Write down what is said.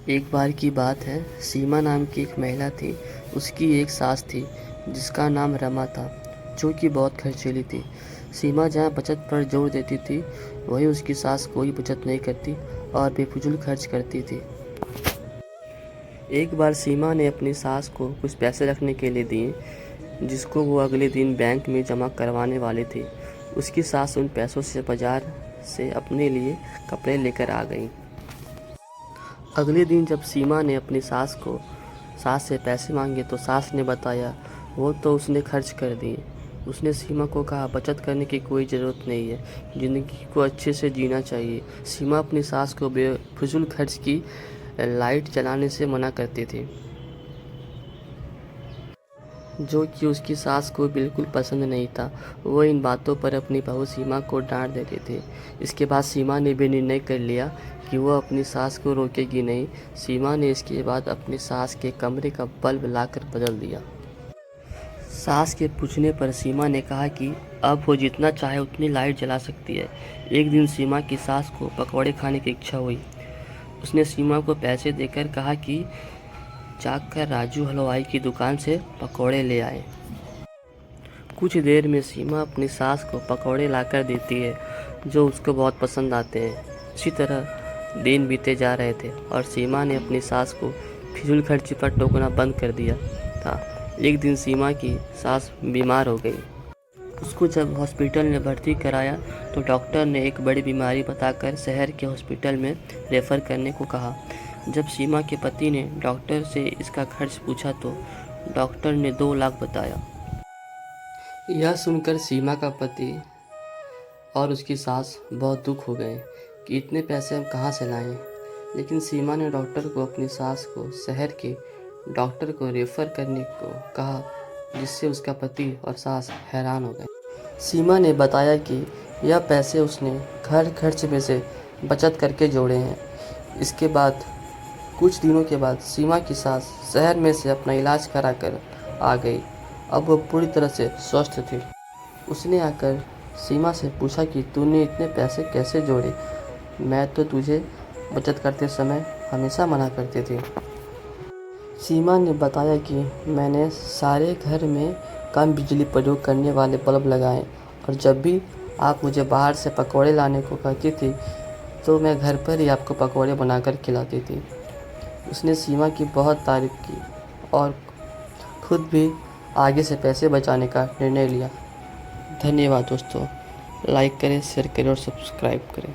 एक बार की बात है, सीमा नाम की एक महिला थी। उसकी एक सास थी जिसका नाम रमा था, जो कि बहुत खर्चीली थी। सीमा जहाँ बचत पर जोर देती थी, वहीं उसकी सास कोई बचत नहीं करती और बेफिजूल खर्च करती थी। एक बार सीमा ने अपनी सास को कुछ पैसे रखने के लिए दिए, जिसको वो अगले दिन बैंक में जमा करवाने वाली थी। उसकी सास उन पैसों से बाजार से अपने लिए कपड़े लेकर आ गई। अगले दिन जब सीमा ने अपनी सास से पैसे मांगे तो सास ने बताया वो तो उसने खर्च कर दिए। उसने सीमा को कहा, बचत करने की कोई ज़रूरत नहीं है, ज़िंदगी को अच्छे से जीना चाहिए। सीमा अपनी सास को बेफिजूल खर्च की लाइट जलाने से मना करती थी, जो कि उसकी सास को बिल्कुल पसंद नहीं था। वो इन बातों पर अपनी बहू सीमा को डांट देती थी। इसके बाद सीमा ने भी निर्णय कर लिया कि वो अपनी सास को रोकेगी नहीं। सीमा ने इसके बाद अपनी सास के कमरे का बल्ब लाकर बदल दिया। सास के पूछने पर सीमा ने कहा कि अब वो जितना चाहे उतनी लाइट जला सकती है। एक दिन सीमा की सास को पकौड़े खाने की इच्छा हुई। उसने सीमा को पैसे देकर कहा कि जाकर राजू हलवाई की दुकान से पकौड़े ले आए। कुछ देर में सीमा अपनी सास को पकौड़े लाकर देती है, जो उसको बहुत पसंद आते हैं। इसी तरह दिन बीते जा रहे थे और सीमा ने अपनी सास को फिजूल खर्ची पर टोकना बंद कर दिया था। एक दिन सीमा की सास बीमार हो गई। उसको जब हॉस्पिटल में भर्ती कराया तो डॉक्टर ने एक बड़ी बीमारी बताकर शहर के हॉस्पिटल में रेफ़र करने को कहा। जब सीमा के पति ने डॉक्टर से इसका खर्च पूछा तो डॉक्टर ने 2 लाख बताया। यह सुनकर सीमा का पति और उसकी सास बहुत दुख हो गए कि इतने पैसे हम कहाँ से लाएं। लेकिन सीमा ने डॉक्टर को अपनी सास को शहर के डॉक्टर को रेफ़र करने को कहा, जिससे उसका पति और सास हैरान हो गए। सीमा ने बताया कि यह पैसे उसने घर खर्च में से बचत करके जोड़े हैं। इसके बाद कुछ दिनों के बाद सीमा की सास शहर में से अपना इलाज कराकर आ गई। अब वो पूरी तरह से स्वस्थ थी। उसने आकर सीमा से पूछा कि तूने इतने पैसे कैसे जोड़े? मैं तो तुझे बचत करते समय हमेशा मना करती थी। सीमा ने बताया कि मैंने सारे घर में कम बिजली प्रयोग करने वाले बल्ब लगाए और जब भी आप मुझे बाहर से पकौड़े लाने को कहती थी तो मैं घर पर ही आपको पकौड़े बनाकर खिलाती थी। उसने सीमा की बहुत तारीफ की और खुद भी आगे से पैसे बचाने का निर्णय लिया। धन्यवाद दोस्तों। लाइक करें, शेयर करें और सब्सक्राइब करें।